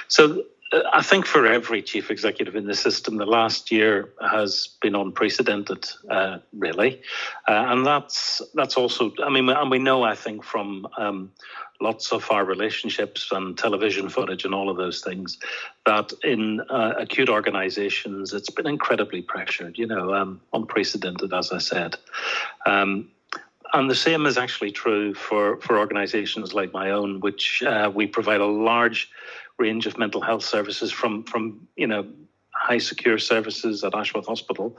So I think for every chief executive in the system, the last year has been unprecedented, really, and that's also. I mean, and we know, I think, from lots of our relationships and television footage and all of those things, that in acute organisations, it's been incredibly pressured. Unprecedented, as I said. And the same is actually true for organisations like my own, which we provide a large range of mental health services from high secure services at Ashworth Hospital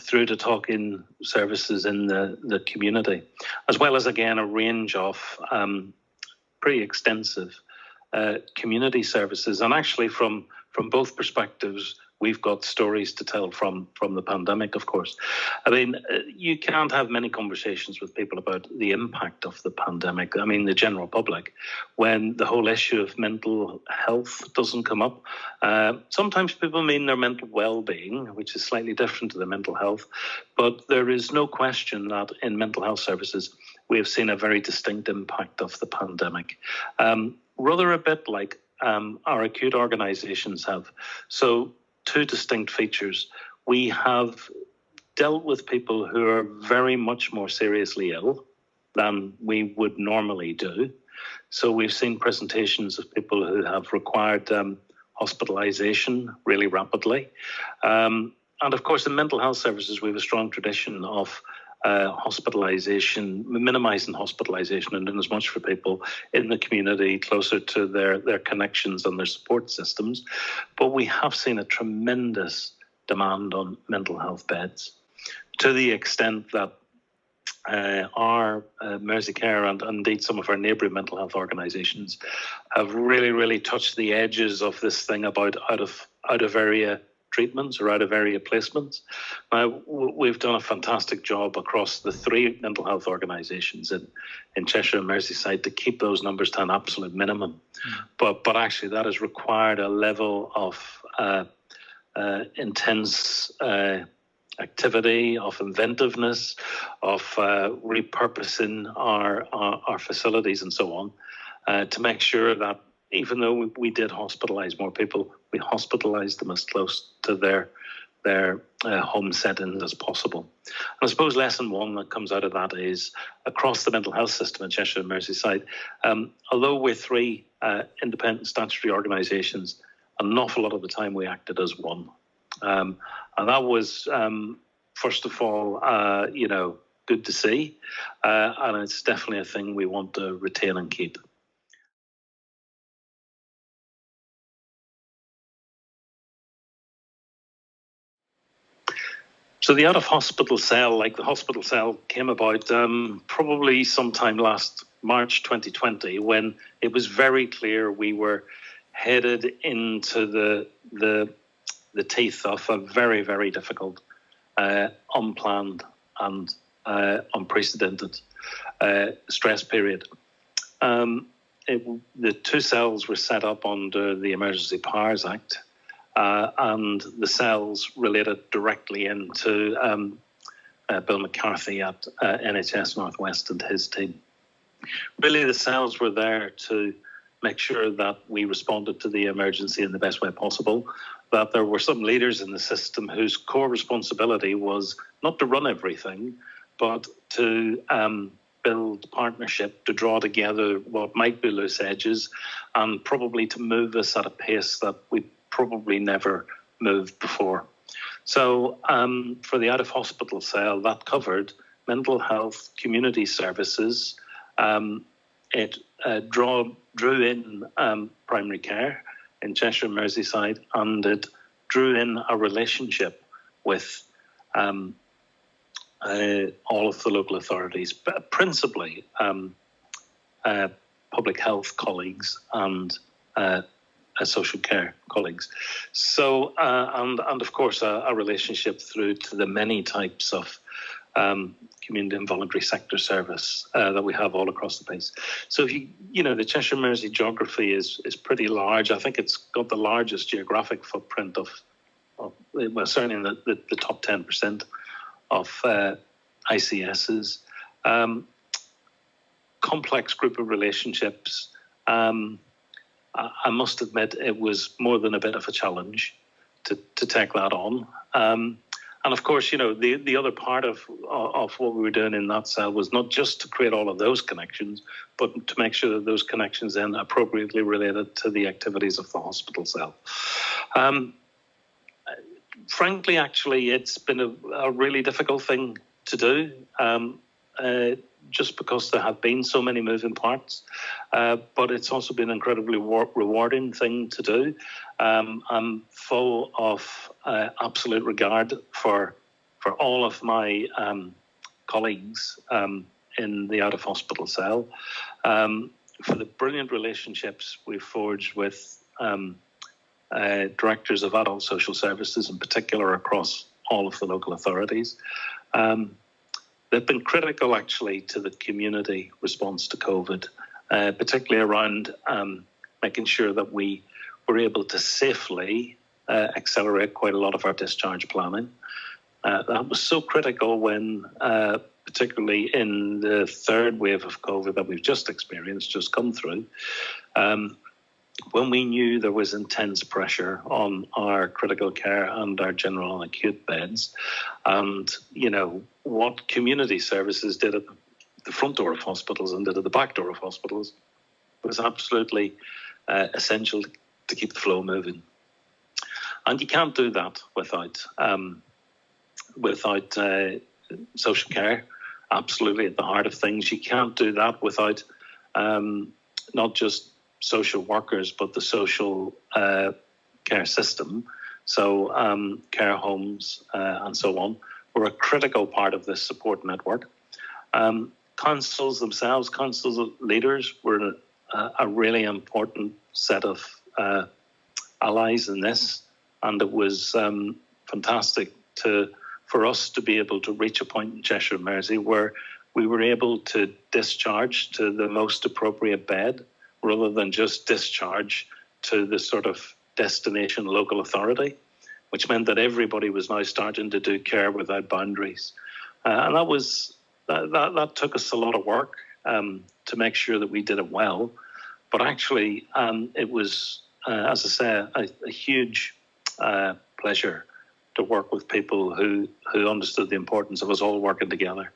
through to talk-in services in the community, as well as, again, a range of pretty extensive community services. And actually from both perspectives, we've got stories to tell from the pandemic, of course. I mean, you can't have many conversations with people about the impact of the pandemic, I mean, the general public, when the whole issue of mental health doesn't come up. Sometimes people mean their mental well-being, which is slightly different to their mental health. But there is no question that in mental health services, we have seen a very distinct impact of the pandemic. Rather a bit like our acute organisations have. So, two distinct features. We have dealt with people who are very much more seriously ill than we would normally do. So we've seen presentations of people who have required hospitalisation really rapidly. And of course, in mental health services, we have a strong tradition of hospitalisation, minimising hospitalisation and doing as much for people in the community closer to their connections and their support systems. But we have seen a tremendous demand on mental health beds, to the extent that our Merseycare and indeed some of our neighbouring mental health organisations have really touched the edges of this thing about out of area treatments or out of area placements. Now, we've done a fantastic job across the three mental health organisations in Cheshire and Merseyside to keep those numbers to an absolute minimum. But actually that has required a level of intense activity, of inventiveness, of repurposing our facilities and so on, to make sure that even though we did hospitalise more people, we hospitalised them as close to their home settings as possible. And I suppose lesson one that comes out of that is across the mental health system in Cheshire and Merseyside, although we're three independent statutory organisations, an awful lot of the time we acted as one. And that was, first of all, good to see. And it's definitely a thing we want to retain and keep. So the out-of-hospital cell, like the hospital cell, came about probably sometime last March 2020, when it was very clear we were headed into the teeth of a very, very difficult, unplanned and unprecedented stress period. The two cells were set up under the Emergency Powers Act, and the cells related directly into Bill McCarthy at NHS Northwest and his team. Really, the cells were there to make sure that we responded to the emergency in the best way possible, that there were some leaders in the system whose core responsibility was not to run everything, but to build partnership, to draw together what might be loose edges, and probably to move us at a pace that we probably never moved before. So for the out-of-hospital cell, that covered mental health community services. It drew in primary care in Cheshire and Merseyside, and it drew in a relationship with all of the local authorities, but principally public health colleagues and social care colleagues. So, and of course, a relationship through to the many types of community and voluntary sector service that we have all across the place. So if the Cheshire Mersey geography is pretty large. I think it's got the largest geographic footprint of well, certainly in the top 10% of ICSs. Complex group of relationships, I must admit it was more than a bit of a challenge to take that on. And of course, the other part of what we were doing in that cell was not just to create all of those connections, but to make sure that those connections then appropriately related to the activities of the hospital cell. Frankly, actually, it's been a really difficult thing to do, just because there have been so many moving parts. But it's also been an incredibly rewarding thing to do. I'm full of absolute regard for all of my colleagues in the out-of-hospital cell, for the brilliant relationships we've forged with directors of adult social services, in particular across all of the local authorities. They've been critical, actually, to the community response to COVID, particularly around making sure that we were able to safely accelerate quite a lot of our discharge planning. That was so critical when, particularly in the third wave of COVID that we've just experienced, just come through, when we knew there was intense pressure on our critical care and our general and acute beds, and what community services did at the front door of hospitals and did at the back door of hospitals was absolutely essential to keep the flow moving. And you can't do that without social care, absolutely at the heart of things. You can't do that without not just social workers, but the social care system. So care homes and so on were a critical part of this support network. Councils themselves, council leaders were a really important set of allies in this, and it was fantastic for us to be able to reach a point in Cheshire and Mersey where we were able to discharge to the most appropriate bed, rather than just discharge to the sort of destination local authority, which meant that everybody was now starting to do care without boundaries. And that took us a lot of work to make sure that we did it well. But actually, it was, as I say, a huge pleasure to work with people who understood the importance of us all working together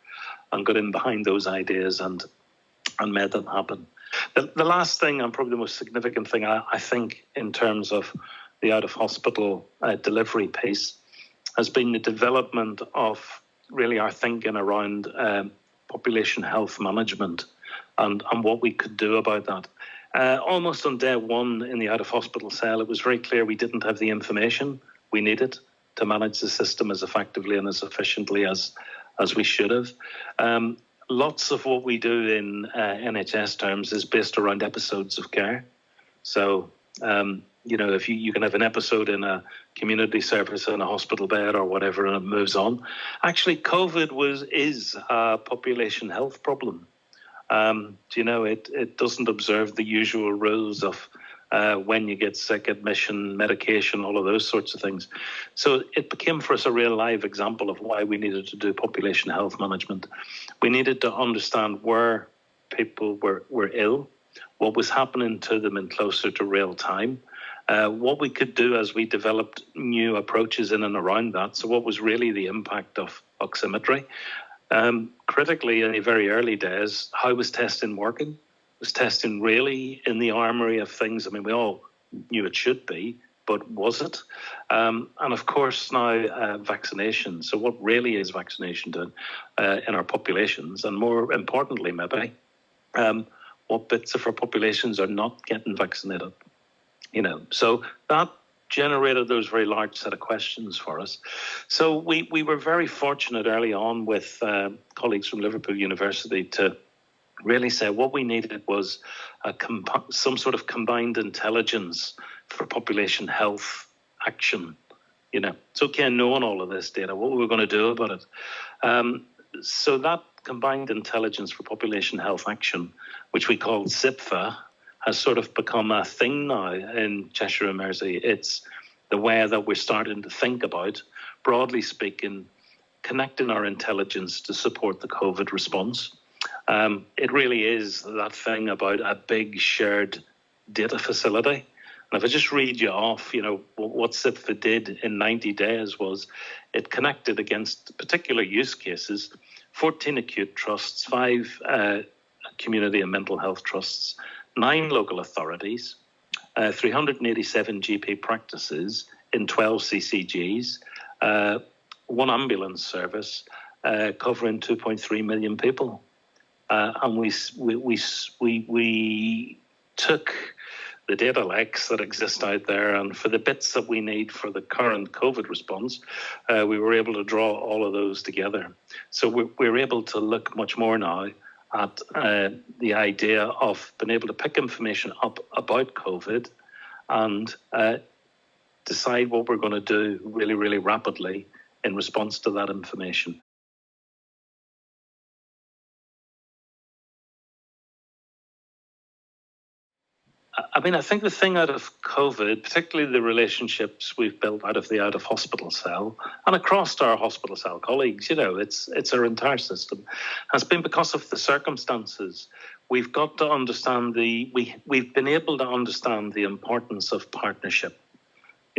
and got in behind those ideas and made them happen. The last thing, and probably the most significant thing, I think, in terms of the out-of-hospital delivery piece, has been the development of really our thinking around population health management and what we could do about that. Almost on day one in the out-of-hospital cell, it was very clear we didn't have the information we needed to manage the system as effectively and as efficiently as we should have. Lots of what we do in NHS terms is based around episodes of care. So, if you can have an episode in a community service in a hospital bed or whatever, and it moves on. Actually, COVID is a population health problem. It doesn't observe the usual rules of when you get sick, admission, medication, all of those sorts of things. So it became for us a real live example of why we needed to do population health management. We needed to understand where people were ill, what was happening to them in closer to real time, what we could do as we developed new approaches in and around that. So what was really the impact of oximetry? Critically, in the very early days, how was testing working? Was testing really in the armory of things? I mean, we all knew it should be, but was it? And of course now vaccination. So what really is vaccination doing in our populations? And more importantly, maybe, what bits of our populations are not getting vaccinated? So that generated those very large set of questions for us. So we were very fortunate early on with colleagues from Liverpool University to really say what we needed was some sort of combined intelligence for population health action. It's okay knowing all of this data, what we're going to do about it. So that combined intelligence for population health action, which we call CIPFA, has sort of become a thing now in Cheshire and Mersey. It's the way that we're starting to think about, broadly speaking, connecting our intelligence to support the COVID response. It really is that thing about a big shared data facility. And if I just read you off, what CIPFA did in 90 days was it connected against particular use cases, 14 acute trusts, 5 community and mental health trusts, 9 local authorities, 387 GP practices in 12 CCGs, 1 ambulance service, covering 2.3 million people. And we took the data lakes that exist out there, and for the bits that we need for the current COVID response, we were able to draw all of those together. So we're able to look much more now at the idea of being able to pick information up about COVID and decide what we're going to do really, really rapidly in response to that information. I mean, I think the thing out of COVID, particularly the relationships we've built out of the out-of-hospital cell and across our hospital cell colleagues, it's our entire system, has been because of the circumstances. We've got to understand we've been able to understand the importance of partnership.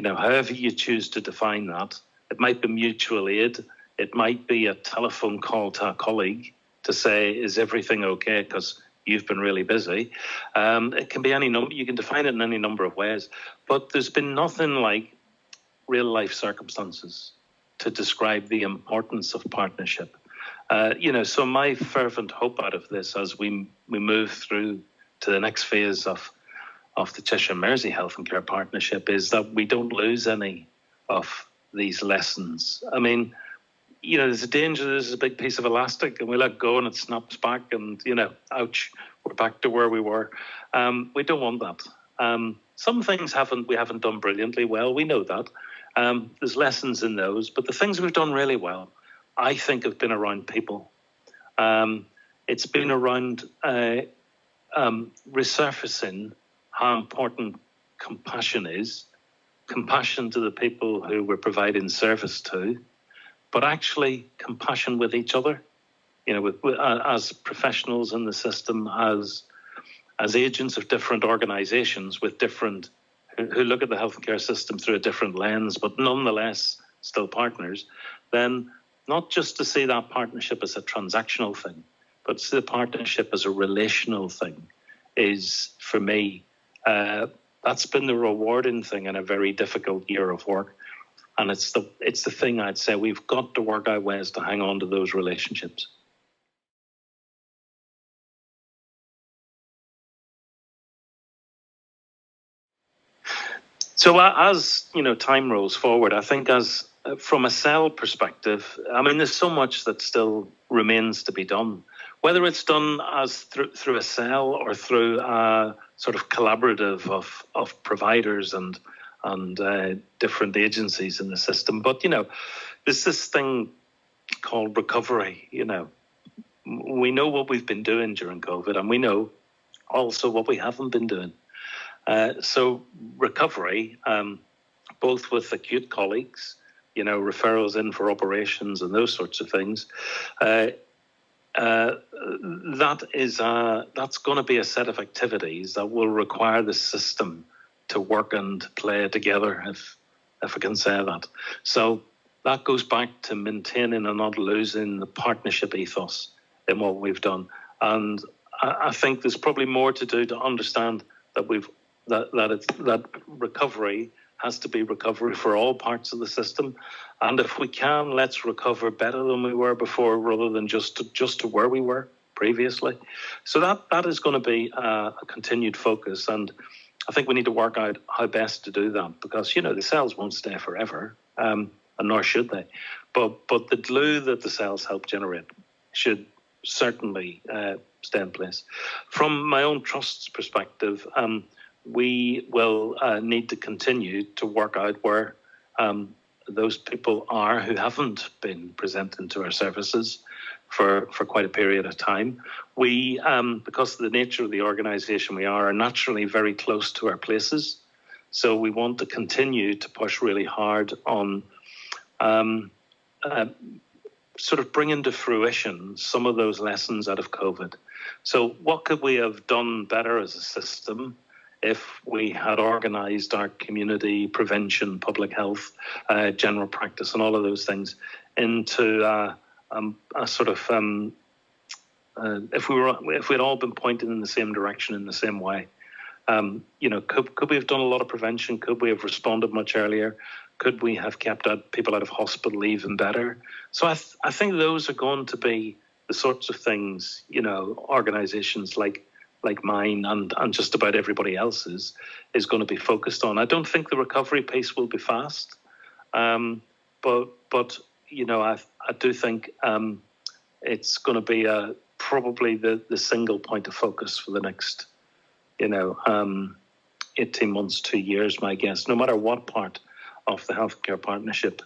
However you choose to define that, it might be mutual aid, it might be a telephone call to a colleague to say, is everything okay? Because you've been really busy. It can be any number. You can define it in any number of ways. But there's been nothing like real life circumstances to describe the importance of partnership. So my fervent hope out of this, as we move through to the next phase of the Cheshire Mersey Health and Care Partnership, is that we don't lose any of these lessons. I mean, there's a danger there's a big piece of elastic and we let go and it snaps back and, ouch, we're back to where we were. We don't want that. Some things we haven't done brilliantly well. We know that. There's lessons in those. But the things we've done really well, I think, have been around people. It's been around resurfacing how important compassion is, compassion to the people who we're providing service to, but actually compassion with each other, as professionals in the system, as agents of different organisations with different, who look at the health and care system through a different lens, but nonetheless still partners, then not just to see that partnership as a transactional thing, but to see the partnership as a relational thing is, for me, that's been the rewarding thing in a very difficult year of work. And it's the thing I'd say we've got to work out ways to hang on to those relationships. So as time rolls forward, I think from a cell perspective, I mean, there's so much that still remains to be done. Whether it's done as through a cell or through a sort of collaborative of providers and different agencies in the system. But, there's this thing called recovery. We know what we've been doing during COVID, and we know also what we haven't been doing. So recovery, both with acute colleagues, referrals in for operations and those sorts of things, that's going to be a set of activities that will require the system to work and play together, if I can say that. So that goes back to maintaining and not losing the partnership ethos in what we've done. And I think there's probably more to do to understand that that recovery has to be recovery for all parts of the system. And if we can, let's recover better than we were before, rather than just to where we were previously. So that is going to be a continued focus. And I think we need to work out how best to do that, because, the cells won't stay forever, and nor should they. But the glue that the cells help generate should certainly stay in place. From my own trust's perspective, we will need to continue to work out where those people are who haven't been presenting to our services for quite a period of time. We, because of the nature of the organisation we are naturally very close to our places. So we want to continue to push really hard on sort of bringing to fruition some of those lessons out of COVID. So what could we have done better as a system if we had organised our community prevention, public health, general practice, and all of those things into a sort of if we'd all been pointing in the same direction in the same way. Could we have done a lot of prevention? Could we have responded much earlier? Could we have kept people out of hospital even better? So I think those are going to be the sorts of things, organisations like mine and just about everybody else's is going to be focused on. I don't think the recovery pace will be fast, but I do think it's going to be probably the single point of focus for the next 18 months, 2 years, my guess, no matter what part of the healthcare partnership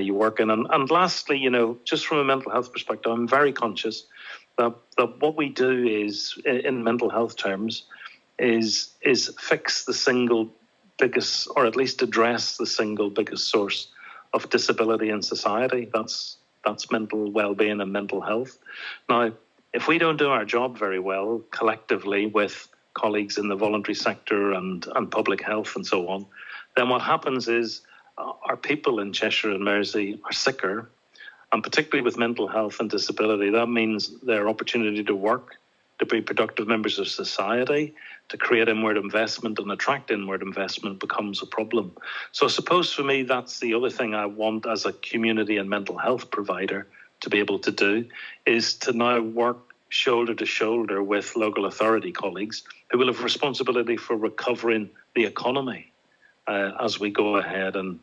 you work in. And lastly, just from a mental health perspective, I'm very conscious that what we do is, in mental health terms, is fix the single biggest, or at least address the single biggest source of disability in society. That's mental well-being and mental health. Now, if we don't do our job very well collectively with colleagues in the voluntary sector and public health and so on, then what happens is our people in Cheshire and Mersey are sicker, and particularly with mental health and disability, that means their opportunity to work, to be productive members of society, to create inward investment and attract inward investment becomes a problem. So I suppose for me, that's the other thing I want as a community and mental health provider to be able to do, is to now work shoulder to shoulder with local authority colleagues who will have responsibility for recovering the economy as we go ahead and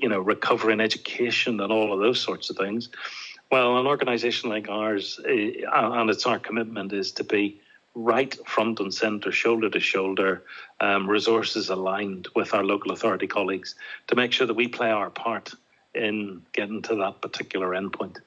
recovering education and all of those sorts of things. Well, an organisation like ours, and it's our commitment, is to be right front and centre, shoulder to shoulder, resources aligned with our local authority colleagues to make sure that we play our part in getting to that particular endpoint.